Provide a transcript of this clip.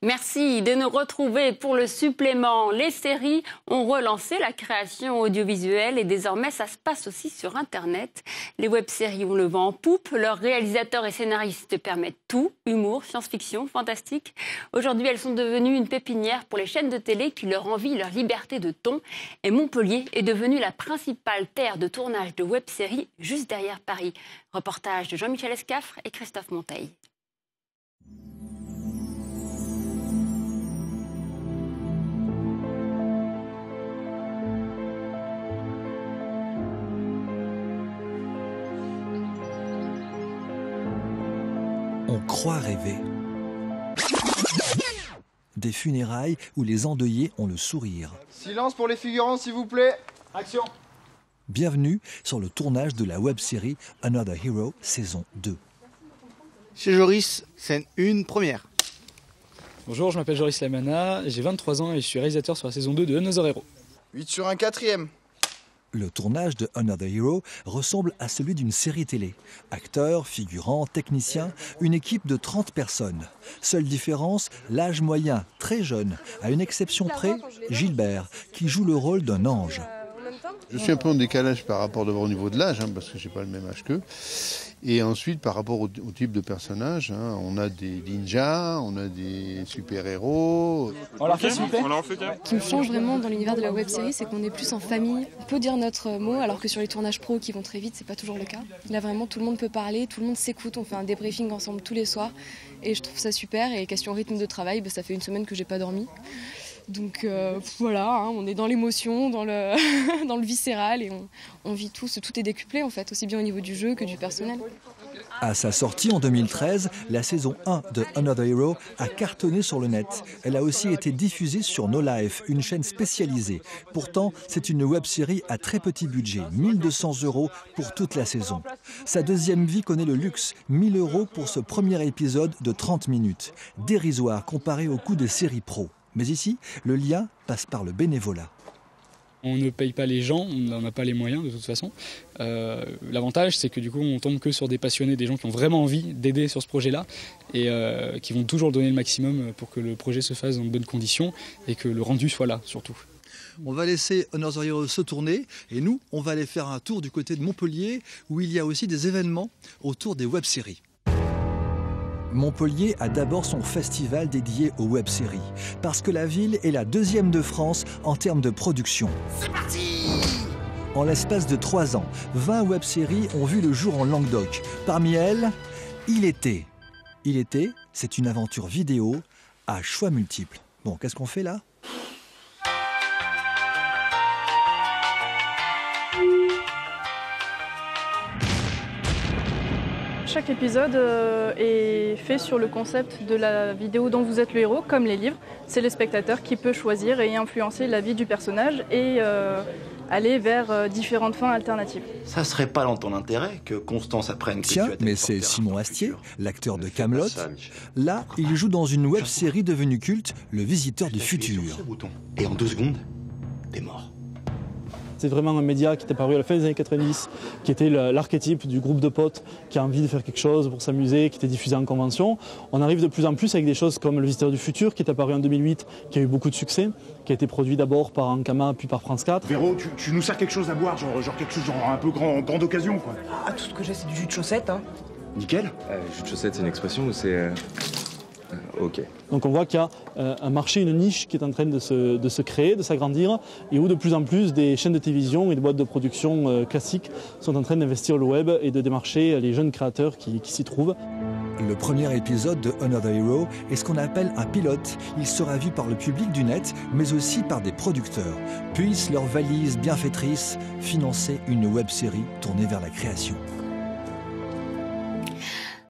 Merci de nous retrouver pour le supplément. Les séries ont relancé la création audiovisuelle et désormais ça se passe aussi sur Internet. Les web-séries ont le vent en poupe, leurs réalisateurs et scénaristes permettent tout, humour, science-fiction, fantastique. Aujourd'hui, elles sont devenues une pépinière pour les chaînes de télé qui leur envient leur liberté de ton. Et Montpellier est devenue la principale terre de tournage de web-séries juste derrière Paris. Reportage de Jean-Michel Escafre et Christophe Monteil. On croit rêver. Des funérailles où les endeuillés ont le sourire. Silence pour les figurants, s'il vous plaît. Action. Bienvenue sur le tournage de la web-série Another Hero, saison 2. Chez Joris, scène 1, première. Bonjour, je m'appelle Joris Lamana, j'ai 23 ans et je suis réalisateur sur la saison 2 de Another Hero. 8 sur un quatrième. Le tournage de Another Hero ressemble à celui d'une série télé. Acteurs, figurants, techniciens, une équipe de 30 personnes. Seule différence, l'âge moyen, très jeune, à une exception près, Gilbert, qui joue le rôle d'un ange. Je suis un peu en décalage par rapport d'abord au niveau de l'âge, parce que je n'ai pas le même âge qu'eux. Et ensuite, par rapport au type de personnage, on a des ninjas, on a des super-héros. On l'a fait, s'il vous plaît. Ce qui me change vraiment dans l'univers de la web-série, c'est qu'on est plus en famille. On peut dire notre mot, alors que sur les tournages pro qui vont très vite, c'est pas toujours le cas. Là, vraiment, tout le monde peut parler, tout le monde s'écoute. On fait un débriefing ensemble tous les soirs. Et je trouve ça super. Et question rythme de travail, ça fait une semaine que j'ai pas dormi. Donc voilà, on est dans l'émotion, dans le, dans le viscéral et on vit tout est décuplé en fait, aussi bien au niveau du jeu que du personnel. À sa sortie en 2013, la saison 1 de Another Hero a cartonné sur le net. Elle a aussi été diffusée sur No Life, une chaîne spécialisée. Pourtant, c'est une web-série à très petit budget, 1 200 € pour toute la saison. Sa deuxième vie connaît le luxe, 1 000 € pour ce premier épisode de 30 minutes. Dérisoire comparé au coût des séries pro. Mais ici, le lien passe par le bénévolat. On ne paye pas les gens, on n'en a pas les moyens de toute façon. L'avantage, c'est que du coup, on tombe que sur des passionnés, des gens qui ont vraiment envie d'aider sur ce projet-là et qui vont toujours donner le maximum pour que le projet se fasse dans de bonnes conditions et que le rendu soit là, surtout. On va laisser Another Hero se tourner et nous, on va aller faire un tour du côté de Montpellier où il y a aussi des événements autour des web-séries. Montpellier a d'abord son festival dédié aux web-séries, parce que la ville est la deuxième de France en termes de production. C'est parti. En l'espace de 3 ans, 20 web-séries ont vu le jour en Languedoc. Parmi elles, Il était. Il était, c'est une aventure vidéo à choix multiples. Bon, qu'est-ce qu'on fait là ? Chaque épisode est fait sur le concept de la vidéo dont vous êtes le héros, comme les livres. C'est le spectateur qui peut choisir et influencer la vie du personnage et aller vers différentes fins alternatives. Ça serait pas dans ton intérêt que Constance apprenne que Tiens, tu as mais c'est Simon Astier, l'acteur de Kaamelott. Là, il joue dans une web-série devenue culte, Le Visiteur du Futur. Et en 2 secondes, t'es mort. C'est vraiment un média qui est apparu à la fin des années 90, qui était l'archétype du groupe de potes qui a envie de faire quelque chose pour s'amuser, qui était diffusé en convention. On arrive de plus en plus avec des choses comme Le Visiteur du Futur, qui est apparu en 2008, qui a eu beaucoup de succès, qui a été produit d'abord par Ankama, puis par France 4. Véro, tu nous sers quelque chose à boire, genre quelque chose un peu grande occasion, quoi. Ah, tout ce que j'ai, c'est du jus de chaussette, hein. Nickel. Jus de chaussette, c'est une expression ou c'est... Ok. Donc on voit qu'il y a un marché, une niche qui est en train de se créer, de s'agrandir, et où de plus en plus des chaînes de télévision et des boîtes de production classiques sont en train d'investir le web et de démarcher les jeunes créateurs qui s'y trouvent. Le premier épisode de Another Hero est ce qu'on appelle un pilote. Il sera vu par le public du net, mais aussi par des producteurs. Puissent leurs valises bienfaitrices financer une web-série tournée vers la création.